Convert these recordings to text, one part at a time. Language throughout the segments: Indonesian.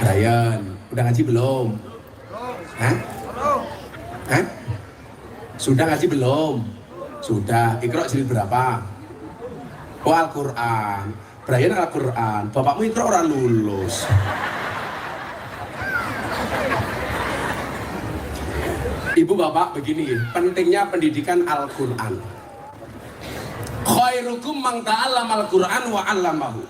Brian, udah ngaji belum? Hah? Hah? Sudah ngaji belum? Sudah. Iqra jilid berapa? Oh, Al-Quran. Brian Al-Quran. Bapakmu Iqra orang lulus. Ibu bapak begini, pentingnya pendidikan Al-Quran. Khairukum man ta'allama Al-Quran wa 'allamahu.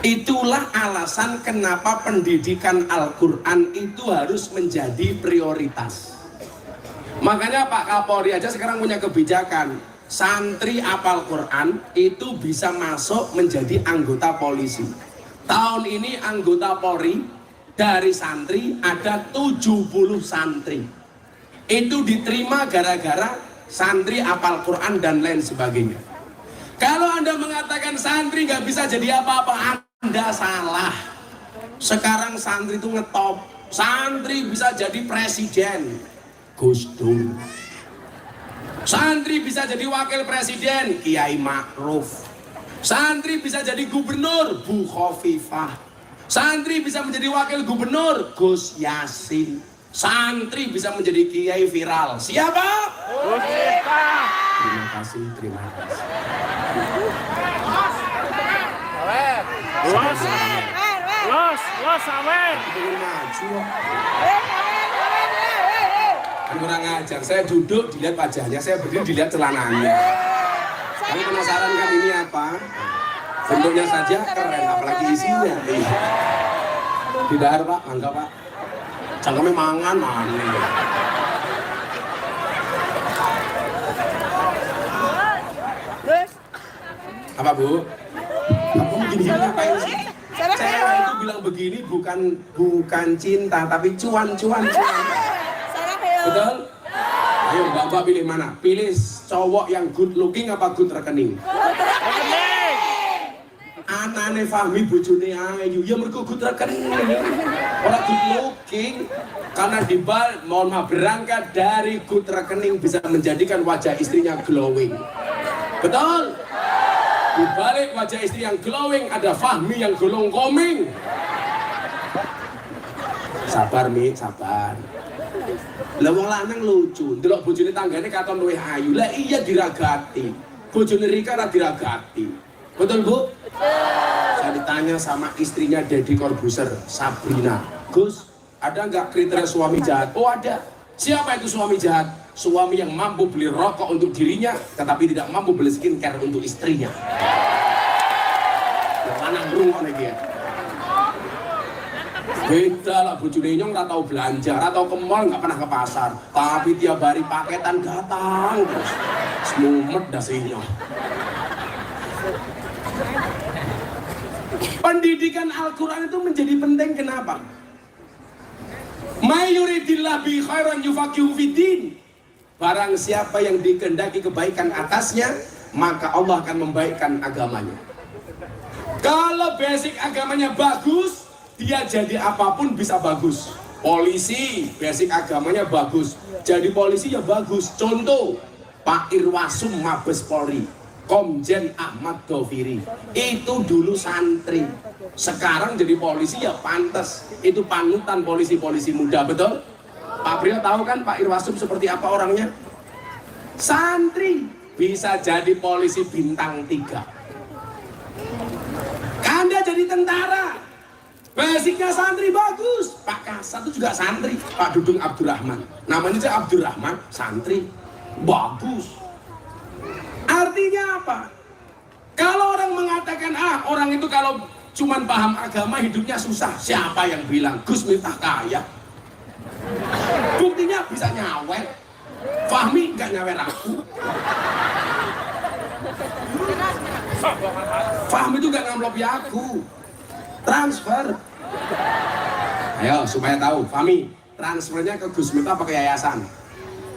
Itulah alasan kenapa pendidikan Al-Quran itu harus menjadi prioritas. Makanya Pak Kapolri aja sekarang punya kebijakan, santri apal Quran itu bisa masuk menjadi anggota polisi. Tahun ini anggota Polri dari santri ada 70 santri. Itu diterima gara-gara santri apal Quran dan lain sebagainya. Kalau Anda mengatakan santri nggak bisa jadi apa-apa, Anda salah. Sekarang santri itu ngetop. Santri bisa jadi presiden, Gus Dur. Santri bisa jadi wakil presiden, Kiai Ma'ruf. Santri bisa jadi gubernur, Bu Khofifah. Santri bisa menjadi wakil gubernur, Gus Yasin. Santri bisa menjadi kiai viral. Siapa? Gus Miftah. Terima kasih, terima kasih. Los, awer. Kurang ajar, saya duduk dilihat wajahnya, saya berdiri dilihat celananya. Kamu penasaran kan ini apa? Bentuknya saja keren, apalagi isinya. Didahar Pak, mangga Pak. Cangkeme mangan mana? Apa Bu? Kamu begini ngapain sih? Cewek itu bilang begini bukan cinta tapi cuan. Betul? Ayo Mbak pilih mana? Pilih cowok yang good looking apa good rekening? Anane Fahmi bojone ayu ya mergo good rekening. Ora good looking. Karena mohon maaf, berangkat dari good rekening bisa menjadikan wajah istrinya glowing. Betul? Di balik wajah istri yang glowing ada Fahmi yang golong koming. Sabar Mi, sabar. Lah wong lanang lucu, ndelok bojone tanggane katon luwih ayu. Lah iya diragati. Bojone Rika ora diragati. Betul Bu? Saya ditanya sama istrinya Deddy Corbuzier, Sabrina. Gus, ada nggak kriteria suami jahat? Oh ada. Siapa itu suami jahat? Suami yang mampu beli rokok untuk dirinya, tetapi tidak mampu beli skincare untuk istrinya. Lanang rungok lagi ya. Beda lah bojone nyong ora tau belanja, ora tau ke mall, nggak pernah ke pasar, tapi tiap hari paketan datang terus. Semumet dah nyong. Pendidikan Al-Quran itu menjadi penting kenapa? May yuridillah bi khairan yufaqihu fiddin. Barang siapa yang dikehendaki kebaikan atasnya, maka Allah akan membaikkan agamanya. Kalau basic agamanya bagus, dia jadi apapun bisa bagus. Polisi, basic agamanya bagus, jadi polisi ya bagus. Contoh, Pak Irwasum Mabes Polri, Komjen Ahmad Doviri, itu dulu santri, sekarang jadi polisi ya pantas. Itu panutan polisi-polisi muda, betul? Pak Brio tahu kan Pak Irwasum seperti apa orangnya? Santri bisa jadi polisi bintang 3. Anda jadi tentara, basicnya santri bagus. Pak Kasat itu juga santri, Pak Dudung Abdurrahman, namanya aja Abdurrahman, santri, bagus. Artinya apa? Kalau orang mengatakan orang itu kalau cuman paham agama hidupnya susah, siapa yang bilang? Gus Miftah kaya. Buktinya bisa nyawet. Fahmi nggak nyawer aku. Fahmi itu nggak ngamlopi aku. Transfer. Ayo supaya tahu, Fahmi transfernya ke Gus Miftah pakai yayasan.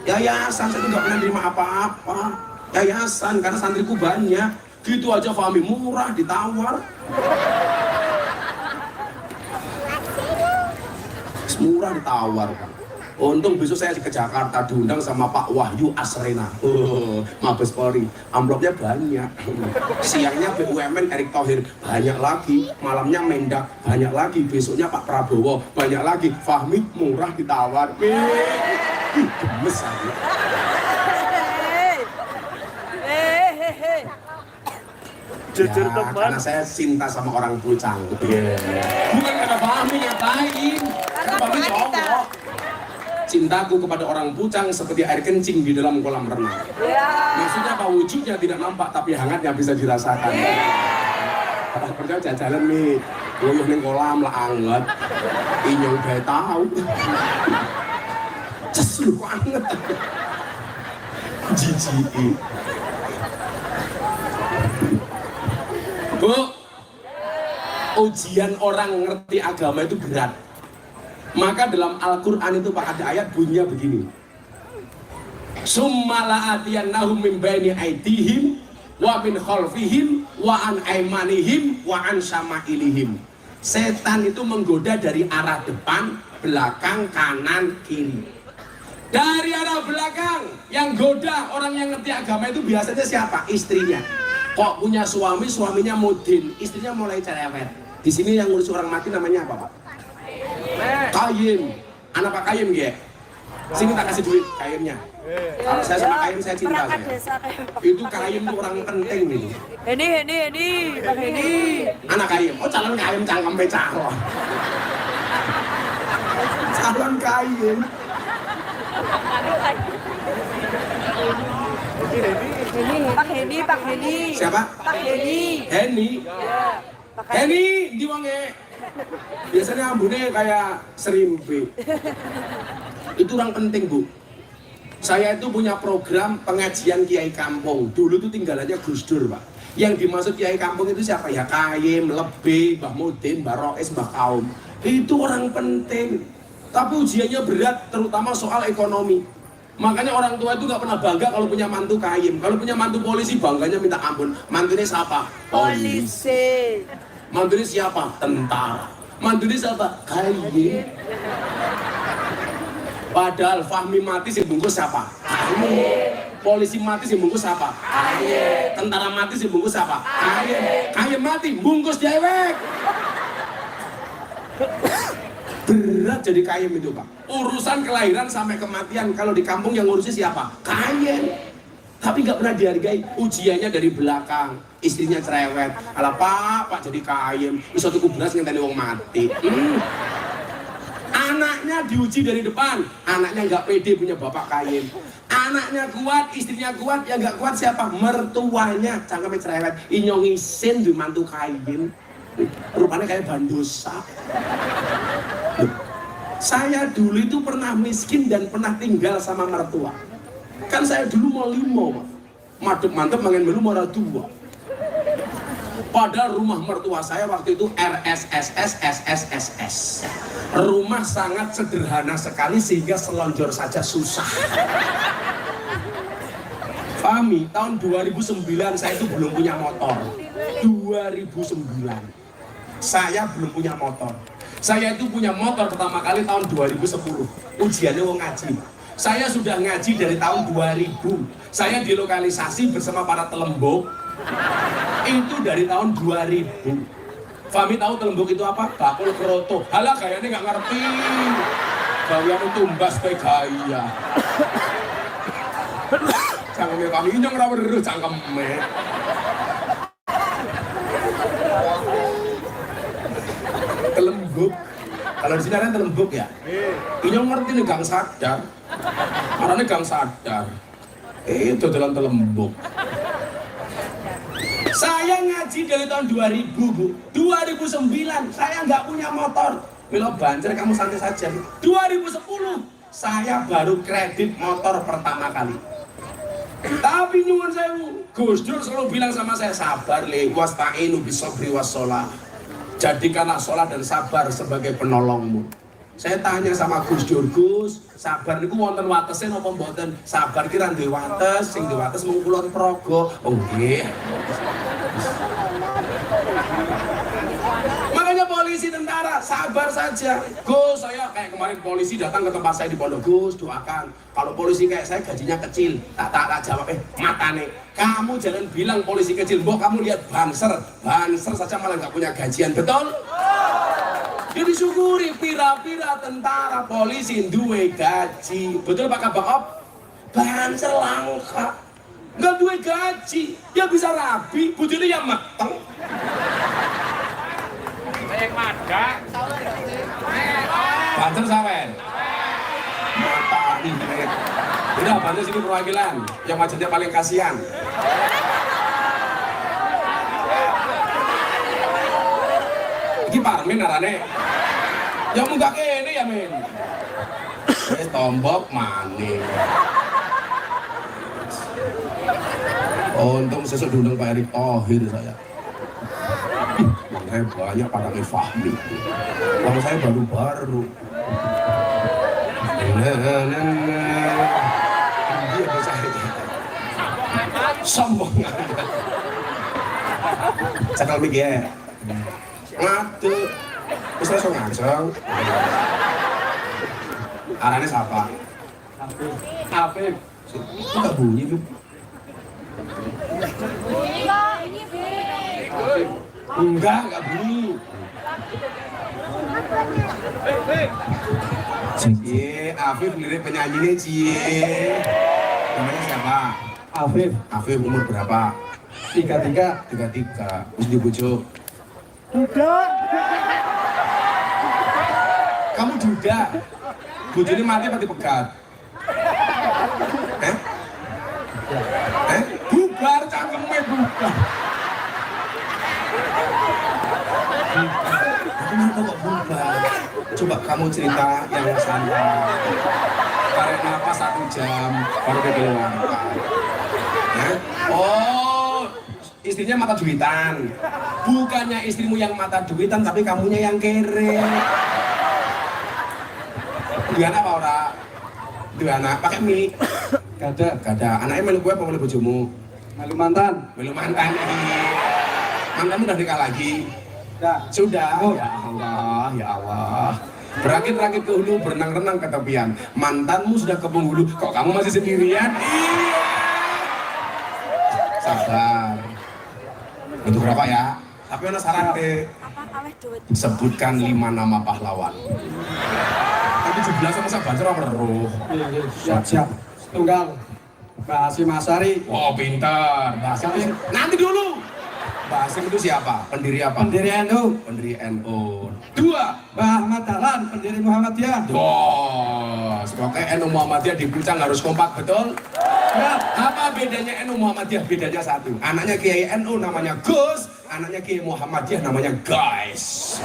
Yayasan saya nggak pernah terima apa-apa. Yayasan karena santriku banyak. Gitu aja Fahmi murah ditawar. Murah ditawar kan. Untung besok saya ke Jakarta diundang sama Pak Wahyu Asrena, Mabes Polri. Amplopnya banyak. Siangnya BUMN Erick Thohir, banyak lagi. Malamnya Mendak, banyak lagi. Besoknya Pak Prabowo, banyak lagi. Fahmi murah ditawar. Gemes saya. Jujur Ya, teman. karena saya cinta sama orang Pucang. Bukan karena Fahmi ngapain. Karena Fahmi cowok. Cintaku kepada orang Pucang seperti air kencing di dalam kolam renang. Maksudnya apa? Wujudnya tidak nampak tapi hangatnya bisa dirasakan. Kalau percaya jajalan nih, luluh ning kolam lah anget. Inyong gak tahu. Ces lu anget. Jijiki. Bu, ujian orang ngerti agama itu berat. Maka dalam Al-Quran itu Pak ada ayat bunyinya begini. Summa la'atiyannahum min baini aydihim wa min khalfihim wa an aymanihim wa an syama'ilihim. Setan itu menggoda dari arah depan, belakang, kanan, kiri. Dari arah belakang yang goda orang yang ngerti agama itu biasanya siapa? Istrinya. Kok punya suami, suaminya mudin, istrinya mulai cerewet. Di sini yang ngurus orang mati namanya apa, Pak? Kayim. Anak Pak Kayim ya? Sini tak kasih duit Kayimnya. Kalau saya sama Kayim saya cinta saya. Itu Kayim itu orang penting ini. Pak Heni. Anak Kayim. Oh calon Kayim cangkem calon. Calon Kayim. Pak Heni. Siapa? Pak Heni. Heni. Heni di wange. Biasanya ambune kayak serimpi. Itu orang penting, Bu. Saya itu punya program pengajian Kiai Kampung. Dulu itu tinggalannya Gus Dur, Pak. Yang dimaksud Kiai Kampung itu siapa? Ya Kayim, Lebih, Mbah Mudin, Mbah Rois, Mbah Kaum. Itu orang penting. Tapi ujiannya berat, terutama soal ekonomi. Makanya orang tua itu nggak pernah bangga kalau punya mantu Kayim. Kalau punya mantu polisi bangganya minta ampun. Mantunya siapa? Polisi. Mantunya siapa? Tentara. Mantunya siapa? Kayim. Padahal Fahmi mati sih bungkus siapa? Kayim. Polisi mati sih bungkus siapa? Kayim. Tentara mati sih bungkus siapa? Kayim. Kayim mati bungkus dewek. Berat jadi Kayim itu, Pak. Urusan kelahiran sampai kematian kalau di kampung yang ngurusin siapa? Kayim. Tapi nggak pernah dihargai. Ujiannya dari belakang, istrinya cerewet. Alah Pak jadi Kayim. Iso tuku beras ngenteni wong mati. Anaknya diuji dari depan. Anaknya nggak pede punya bapak Kayim. Anaknya kuat, istrinya kuat, yang nggak kuat siapa? Mertuanya, cangkemnya cerewet. Inyong isin di mantu Kayim. Rupanya kayak bandosa. Saya dulu itu pernah miskin dan pernah tinggal sama mertua. Kan saya dulu mau limo, madep mantep mangen melu mau dua. Padahal rumah mertua saya waktu itu RSSS. Rumah sangat sederhana sekali sehingga selonjor saja susah. Fahmi, tahun 2009 saya itu belum punya motor. 2009 saya belum punya motor. Saya itu punya motor pertama kali tahun 2010. Ujiannya mau ngaji. Saya sudah ngaji dari tahun 2000. Saya dilokalisasi bersama para telembuk. Itu dari tahun 2000. Fahmi tahu telembuk itu apa? Bakul keroto. Halah gayanya nggak ngerti. Gawian tumbas kayak gaya. Cangkemnya kami inyong rawar cangkemnya. Telembuk. Kalau di sini ada telembuk ya. Inyong ngerti nih gang sadar. Marane gang sadar. Itu dalam telembuk. Saya ngaji dari tahun 2000, Bu. 2009 saya nggak punya motor. Milo banjir kamu santai saja. 2010 saya baru kredit motor pertama kali. Tapi nyuwun sewu, Gus Dur selalu bilang sama saya, sabar le, wasta'inu bisabri wassalah. Jadikanlah sholat dan sabar sebagai penolongmu. Saya tanya sama Gus Dur, Gus, sabar niku wonten watesnya napa mboten? Sabar kira duwe wates, sing duwe wates mung kulon praga. Oh nggih. Makanya polisi tentara sabar saja. Gus, saya kayak kemarin polisi datang ke tempat saya di Pondok. Gus, doakan. Kalau polisi kayak saya gajinya kecil, tak jawab, matane. Kamu jangan bilang polisi kecil, mbok kamu lihat Banser. Banser saja malah nggak punya gajian, betul? Ya disyukuri, pira-pira tentara polisi duwe gaji. Betul Pak Kabak Op? Banser langka. Nggak duwe gaji, dia bisa rabi, bujune yang mateng. Banser sampean. Mata nih. Udah Banser sini perwakilan, yang wajahnya paling kasihan. Iki parmen arane. Yang munggah kene ya men. Wis tombok maning. Untung sesuk diundang Pak Erick Thohir saya. Makanya banyak pada Fahmi. Kalau saya baru-baru. Dia bisa sombong. Cakal mikir. Ngaduk. Terus langsung ngangseng. Arane siapa? Afif. Itu gak bunyi tuh. Enggak bunyi. Cie, Afif lirik penyanyinya Cie. Namanya siapa? Afif. Afif umur berapa? 33. 33. Terus dibujuk. Duda. Kamu duda. Bujuknya mati apa dipegat? Bubar cangkemnya bubar. Kenapa kok bubar? Coba kamu cerita yang santai. Tarik nafas 1 jam, baru dikeluarkan. Oh, istrinya mata duitan. Bukannya istrimu yang mata duitan, tapi kamunya yang kere. Dua anak apa ora? Dua anak, pakai mie. Gak ada. Gak ada. Anaknya melu gue apa melu bojomu? Melu mantan. Melu mantan ini. Mantanmu udah nikah lagi? Dah. Sudah. Oh. Ya Allah, ya Allah. Berakit-rakit ke hulu, berenang-renang ke tepian. Mantanmu sudah ke penghulu, kok kamu masih sendirian? Iya. Sabar. Untuk berapa ya? Tapi ada syarat deh. Sebutkan 5 nama pahlawan. Tapi 17 sama saya baca apa roh. Siap. Tunggal. Mbak Hasim Asari. Oh pintar. Mbak Hasim. Nanti dulu. Mbak Hasim itu siapa? Pendiri apa? Pendiri NU. Pendiri NU. 2. Mbak Ahmad Dahlan. Pendiri Muhammadiyah. Wah, pokoknya NU Muhammadiyah di Puncak harus kompak, betul? Ya. Apa bedanya NU Muhammadiyah? Bedanya satu. Anaknya Kiai NU namanya Gus, anaknya Kiai Muhammadiyah namanya Guys.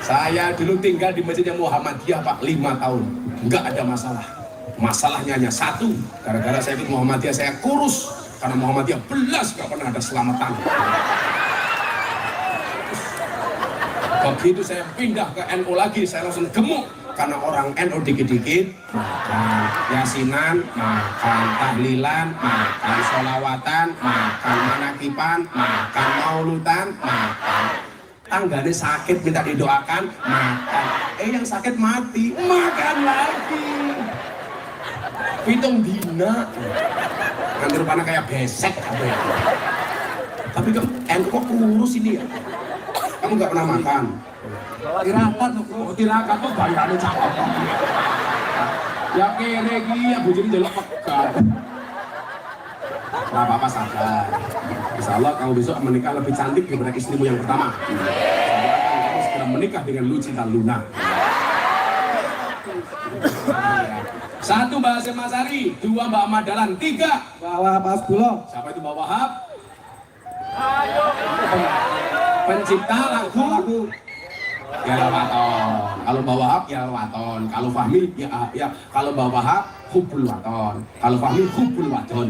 Saya dulu tinggal di masjidnya Muhammadiyah Pak 5 tahun, nggak ada masalah. Masalahnya hanya satu, gara-gara saya ikut Muhammadiyah saya kurus, karena Muhammadiyah belas nggak pernah ada selamatan. Begitu saya pindah ke NU lagi, saya langsung gemuk. Karena orang NU dikit-dikit makan yasinan, makan tahlilan, makan sholawatan, makan manakipan, makan maulutan, makan tanggane sakit minta didoakan, makan. Yang sakit mati, makan lagi. Pitung dina. Nanti rupanya kayak besek. Tapi kok NU kok kurus ini ya? Kamu nggak pernah makan? Tirakat tuh. Oh, tirakat tuh bayarnya cakep. Ya kere iki ya bojone ndelok pegat. Enggak apa-apa sabar. Insyaallah kamu besok menikah lebih cantik daripada istrimu yang pertama. Kamu segera menikah dengan Lucinta Luna. 1 Mbak Hasim Asari, 2 Mbak Ahmad Dahlan, 3 Mbak Wahab Asbulo. siapa itu Mbak Wahab? Pencipta lagu ya Waton. Kalau Mbak Wahab ya Waton. Kalau Fahmi ya kalau Mbak Wahab Hubbul Waton. Kalau Fahmi Hubbul Waton.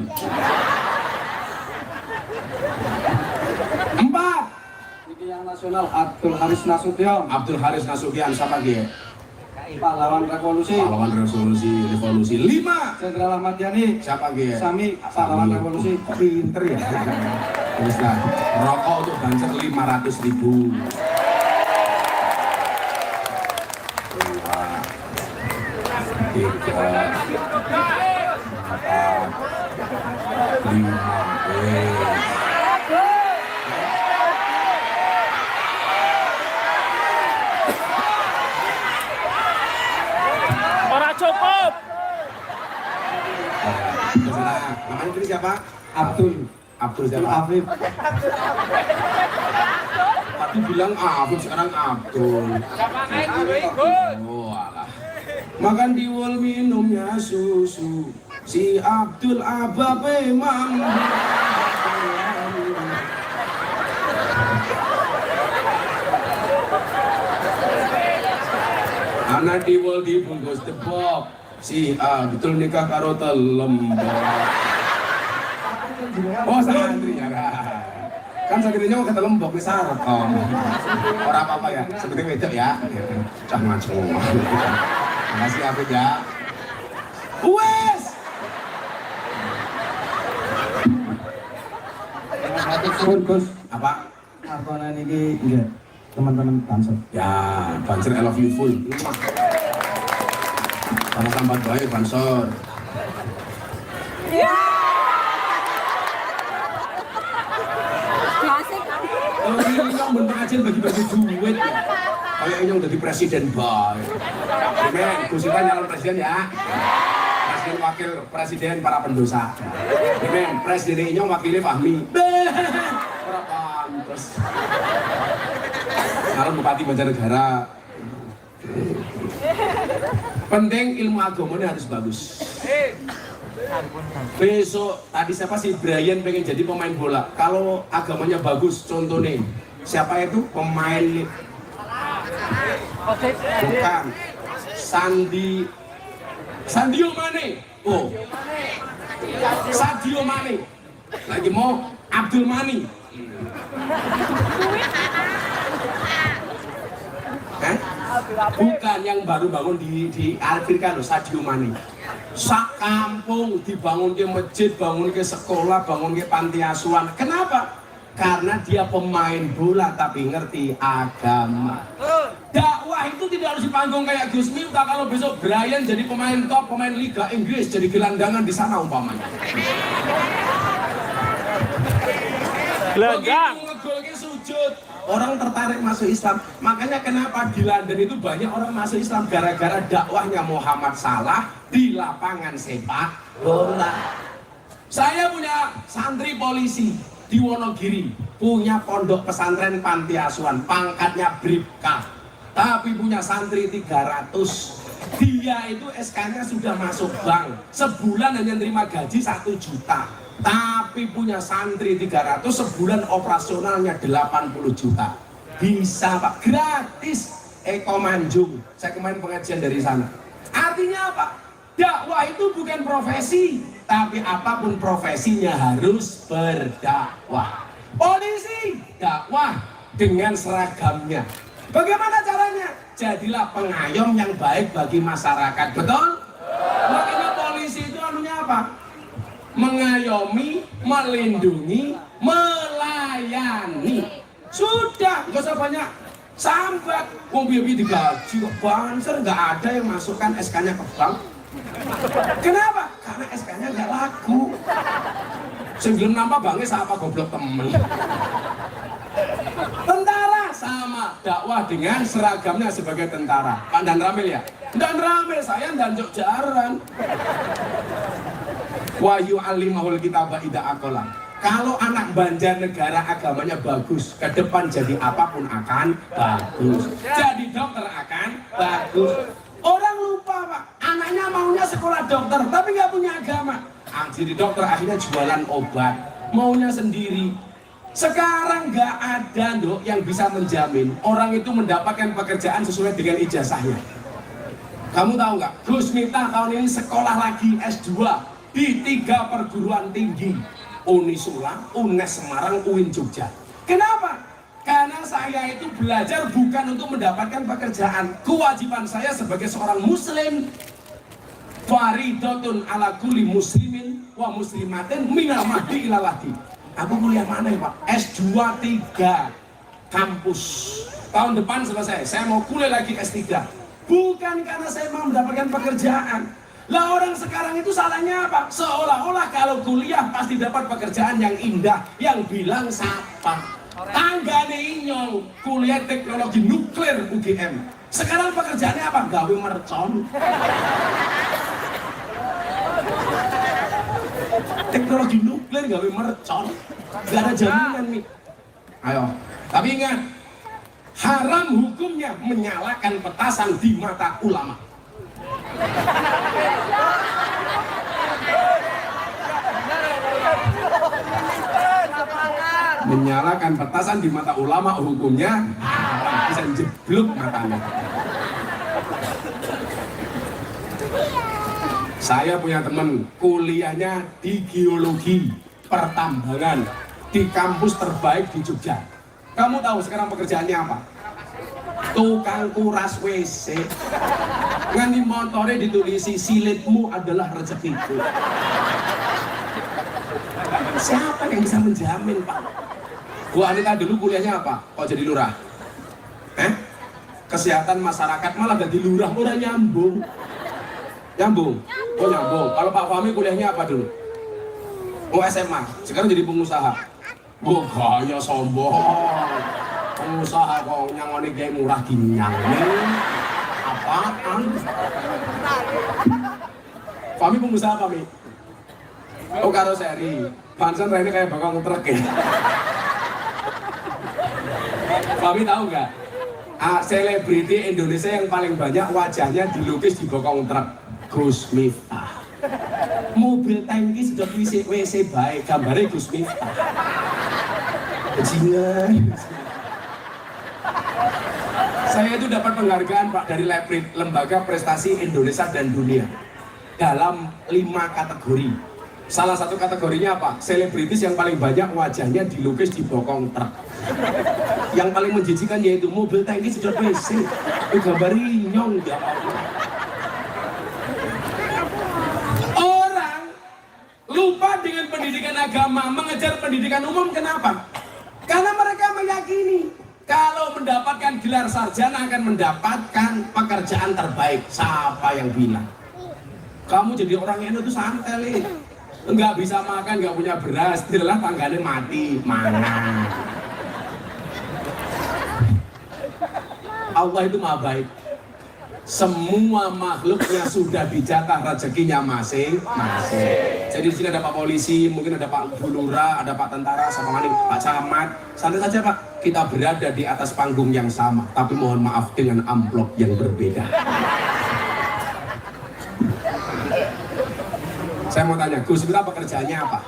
4 Ini yang nasional Abdul Haris Nasution. Abdul Haris Nasution siapa dia? Pahlawan Revolusi. Pahlawan revolusi 5 Jenderal Ahmad Yani. siapa dia? Sami, pahlawan revolusi. Pinter ya. Terus lah, rokok untuk Banser 500.000. Dua, tiga, empat, lima. Ora cukup. Namanya tadi siapa? Abdul Abdul siapa? Afif. Tadi bilang Afif, sekarang Abdul. Oh alah. Makan di wol minumnya susu. Si Abdul Abab memang. Anak di wol dibungkus tebok. Si Abdul nikah karo telembok. Oh santri ya kan santrinya mau kata lembok nih sarap orang apa-apa ya seperti wedok ya cah ngacung makasih Afif ya wes Gus, apa apa ini enggak teman-teman Banser. ya Banser I love you full sama sambat baik Banser ini yang bentuk aja bagi-bagi duit ya kayak ini yang udah di presiden baik Amen, Gusita nyalon presiden ya presiden wakil presiden para pendosa Amen, presiden ini wakilnya Fahmi berapa terus nyalon bupati Banjarnegara penting ilmu agamanya harus bagus besok tadi siapa sih Brian pengen jadi pemain bola kalau agamanya bagus contohnya siapa itu pemain bukan Sadio Mane oh Sadio Mane lagi mau Abdul Mani bukan yang baru bangun di Afrika loh Sadio Mane sak kampung dibangun ke masjid, bangun ke sekolah, bangun ke panti asuhan. Kenapa? Karena dia pemain bola tapi ngerti agama. Dakwah itu tidak harus di panggung kayak Gus Miftah. Kalau besok Brian jadi pemain top, pemain Liga Inggris, jadi gelandangan di sana umpamanya. Gelandang. Begitu ngegolnya sujud, orang tertarik masuk Islam. Makanya kenapa di London itu banyak orang masuk Islam gara-gara dakwahnya Muhammad Salah di lapangan sepak bola. Saya punya santri polisi di Wonogiri, punya pondok pesantren panti asuhan, pangkatnya Bribka, tapi punya santri 300. Dia itu SK-nya sudah masuk bank, sebulan hanya terima gaji 1 juta. Tapi punya santri 300, sebulan operasionalnya 80 juta. Bisa Pak, gratis. Eko Manjung, saya kemarin pengajian dari sana. Artinya apa? Dakwah itu bukan profesi, tapi apapun profesinya harus berdakwah. Polisi, dakwah dengan seragamnya. Bagaimana caranya? Jadilah pengayom yang baik bagi masyarakat, betul? Makanya polisi itu anunya apa? Mengayomi, melindungi, melayani. Sudah, nggak usah banyak sambat. Mobil digaji kok Banser, nggak ada yang masukkan SK-nya ke bank. Kenapa? Karena SK-nya nggak laku. Sebelum nampak banknya siapa goblok temen. Tentara sama dakwah dengan seragamnya sebagai tentara. Pak Dan Ramil ya? Dan Ramil saya dan Jok Jaran. Wahyu alimahul kitabah ida akola. Kalau anak Banjarnegara agamanya bagus, ke depan jadi apapun akan bagus. Jadi dokter akan bagus. Orang lupa Pak, anaknya maunya sekolah dokter tapi nggak punya agama. Jadi dokter akhirnya jualan obat, maunya sendiri. Sekarang nggak ada Dok yang bisa menjamin orang itu mendapatkan pekerjaan sesuai dengan ijazahnya. Kamu tahu nggak? Gus Miftah tahun ini sekolah lagi S2 di 3 perguruan tinggi, Unisula, UNES Semarang, UIN Jogja. Kenapa? Karena saya itu belajar bukan untuk mendapatkan pekerjaan. Kewajiban saya sebagai seorang muslim, faridatun ala kulli muslimin wa muslimatin minal mahdi ilal lahdi. Aku kuliah mana ya Pak? S2 3 kampus. Tahun depan selesai, saya mau kuliah lagi S3. Bukan karena saya mau mendapatkan pekerjaan. Lah orang sekarang itu salahnya apa? Seolah-olah kalau kuliah pasti dapat pekerjaan yang indah. Yang bilang siapa? Tanggane inyong, kuliah teknologi nuklir UGM. Sekarang pekerjaannya apa? Gawe mercon. Teknologi nuklir gawe mercon. Gak ada jaminan nih. Ayo, tapi ingat, haram hukumnya menyalakan petasan di mata ulama. Menyalakan petasan di mata ulama hukumnya haram, bisa jeblok matanya. Saya punya teman kuliahnya di geologi pertambangan di kampus terbaik di Jogja. Kamu tahu sekarang pekerjaannya apa? Tukang kuras WC. Ngani motornya ditulisi silitmu adalah rezekiku. Siapa yang bisa menjamin Pak? Bu Anita dulu kuliahnya apa? Kok jadi lurah? Kesehatan masyarakat malah jadi lurah, udah nyambung. Nyambung? Oh nyambung. Kalau Pak Fahmi kuliahnya apa dulu? Oh SMA, sekarang jadi pengusaha. Oh gaya sombong. Pengusaha kok nyangoni kayak murah ginyang. Apaan? Fahmi pengusaha Fahmi? Oh karoseri. Pansan ini kayak bakal truk ya. Fahmi tahu nggak? Selebriti Indonesia yang paling banyak wajahnya dilukis di bokong truk. Gus Miftah. Mobil tangki sudah WC baik, gambarnya Gus Miftah. Bajingan. Saya itu dapat penghargaan Pak dari Lembaga Prestasi Indonesia dan Dunia dalam 5 kategori. Salah satu kategorinya apa? Selebritis yang paling banyak wajahnya dilukis di bokong truk. Yang paling menjijikan yaitu mobil tangki sedot WC. Gambar inyong ya Allah. Orang lupa dengan pendidikan agama, mengejar pendidikan umum. Kenapa? Karena mereka meyakini kalau mendapatkan gelar sarjana akan mendapatkan pekerjaan terbaik. Siapa yang bilang? Kamu jadi orang yang itu santai. Enggak bisa makan, enggak punya beras, dilelah tangganya mati, mana? Allah itu maha baik. Semua makhluknya sudah dijatah rezekinya masing-masing. Jadi di sini ada Pak Polisi, mungkin ada Pak Bulura, ada Pak Tentara, sama Pak Camat. Santai saja Pak, kita berada di atas panggung yang sama, tapi mohon maaf dengan amplop yang berbeda. Saya mau tanya, Gus kita pekerjaannya apa?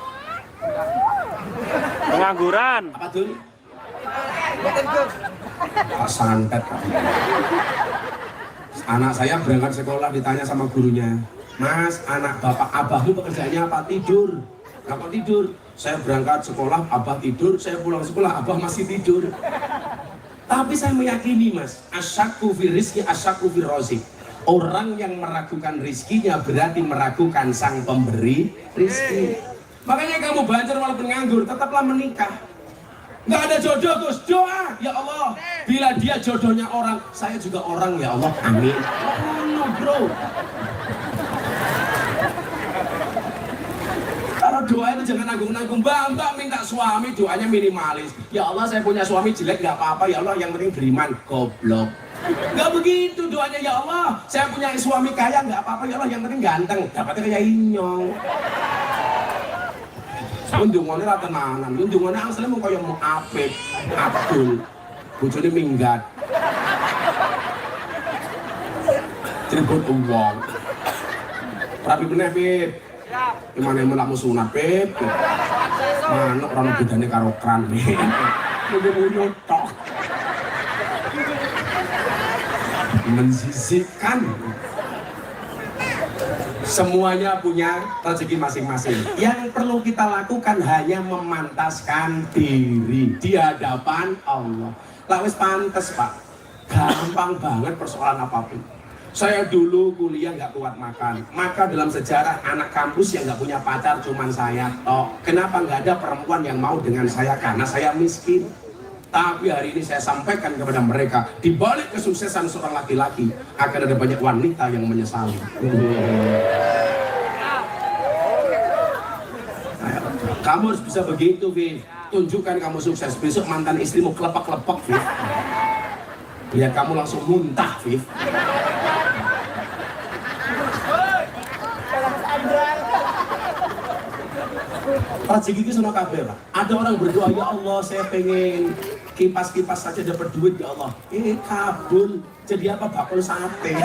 Pengangguran. Apa tuh? Santet. Anak saya berangkat sekolah ditanya sama gurunya, Mas, anak bapak abahmu pekerjaannya apa? Tidur. Kenapa tidur? Saya berangkat sekolah, abah tidur, saya pulang sekolah, abah masih tidur. Tapi saya meyakini Mas, asyakku fi rizki, asyakku fi rozik. Orang yang meragukan rizkinya berarti meragukan sang pemberi rizki. Makanya kamu belajar walaupun nganggur, tetaplah menikah. Nggak ada jodoh Gus, doa ya Allah. Bila dia jodohnya orang, saya juga orang ya Allah, amin. Oh, bro. Kalau doa itu jangan nanggung-nanggung. Mbak minta suami, doanya minimalis. Ya Allah saya punya suami jelek nggak apa-apa, ya Allah yang penting beriman. Goblok. Nggak begitu doanya, ya Allah saya punya suami kaya nggak apa-apa, ya Allah yang penting ganteng. Dapatnya kayak inyong. Unjungannya rata tenanan, unjungannya aslinya mau kayak mau apik, Abdul, bojone minggat, tribut uang, rapi bener Pip, gimana yang mau sunat Pip, mana orang bedanya karo kran Pip, mau nyotok, mensisihkan. Semuanya punya rezeki masing-masing. Yang perlu kita lakukan hanya memantaskan diri di hadapan Allah. Lah wis pantes Pak. Gampang banget persoalan apapun. Saya dulu kuliah nggak kuat makan, maka dalam sejarah anak kampus yang nggak punya pacar cuman saya tok. Kenapa nggak ada perempuan yang mau dengan saya? Karena saya miskin. Tapi hari ini saya sampaikan kepada mereka, di balik kesuksesan seorang laki-laki akan ada banyak wanita yang menyesali. Kamu harus bisa begitu, Viv. Tunjukkan kamu sukses. Besok mantan istrimu kelepek-kelepek, Viv. Lihat kamu langsung muntah, Viv. Rezeki itu sono kabeh, Pak. Ada orang berdoa, ya Allah, saya pengen kipas-kipas saja dapat duit, ya Allah. Kabul. Jadi apa? Bakul sate.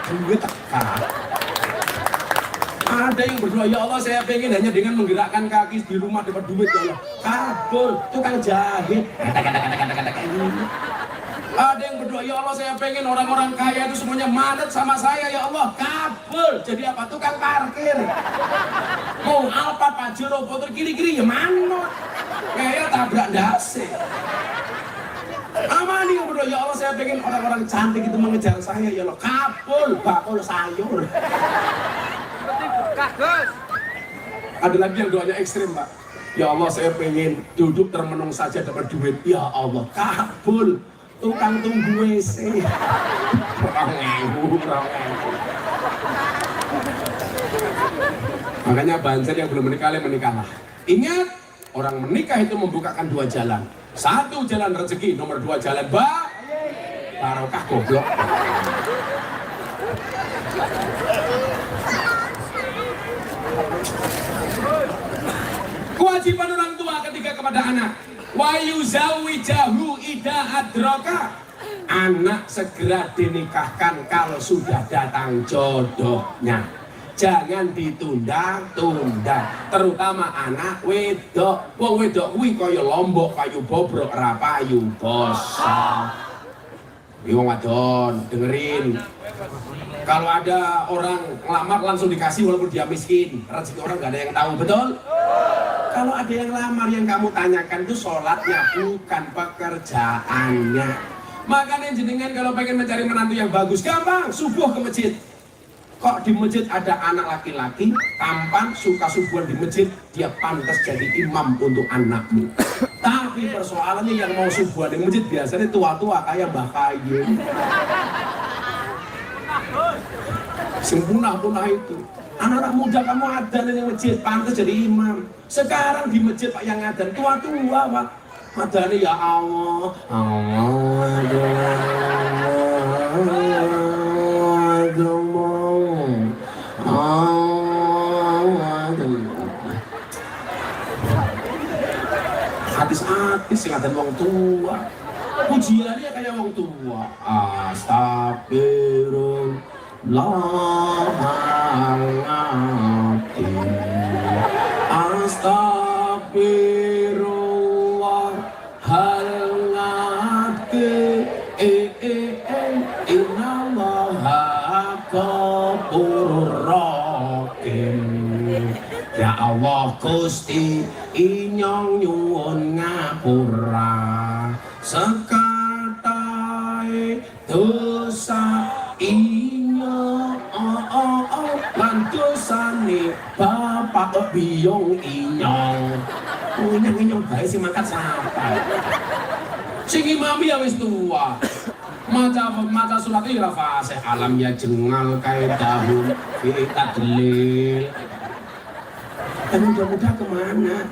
Duit tak. Ada yang berdoa, ya Allah, saya pengen hanya dengan menggerakkan kaki di rumah dapat duit, ya Allah. Kabul. Tukang jahit. Ada yang berdoa, ya Allah, saya pengen orang-orang kaya itu semuanya manut sama saya, ya Allah. Kabul. Jadi apa? Tukang parkir. Mau Alphard, Pajero, motor kiri-kiri ya manut. Kayak tabrak dasi. Amani yang berdoa, ya Allah, saya pengen orang-orang cantik itu mengejar saya, ya Allah. Kabul. Bakul sayur. Ada lagi yang doanya ekstrim, Pak. Ya Allah, saya pengen duduk termenung saja dapat duit. Ya Allah, kabul. Tukang tunggu WC. Makanya banjir yang belum menikah, menikahlah. Ingat, orang menikah itu membukakan dua jalan. Satu jalan rezeki, nomor dua jalan barokah goblok. Kewajiban orang tua ketika kepada anak, wa yuzawijahu ida adraka. Anak segera dinikahkan kalau sudah datang jodohnya. Jangan ditunda-tunda. Terutama anak wedok. Wong wedok kuwi kaya lombok payu bobrok ora payu bosok. Iki wong wadon, dengerin. Kalau ada orang ngelamar langsung dikasih walaupun dia miskin. Rezeki orang nggak ada yang tahu, betul? Kalau ada yang lamar yang kamu tanyakan itu sholatnya, bukan pekerjaannya. Makanya jenengan kalau pengen mencari menantu yang bagus, gampang, subuh ke masjid. Kok di masjid ada anak laki-laki, tampan, suka subuhan di masjid, dia pantas jadi imam untuk anakmu. Tapi persoalannya yang mau subuhan di masjid biasanya tua-tua kayak Mbah Kayu. Sempurna-purna itu. Anak-anak muda kamu adzan di masjid, pantas jadi imam. Sekarang di masjid Pak yang adzan tua-tua, Pak. Adzannya ya Allah, Hadis-hadis yang ada wong tua. Pujiannya kayak wong tua. Astagfirullah hal ngati innallaha ghafurur rahim. Ya Allah Gusti inyong nyuwun ngapura sekatahe dosa inyo lan dosane bapak biyong inyong. Inyong bae sing mangkat sampai. Sing imam ya wis tua. Maca surat iki ra fasih alam ya jengal kae dahun fi tadlil. Dan mudah-mudahan kemana?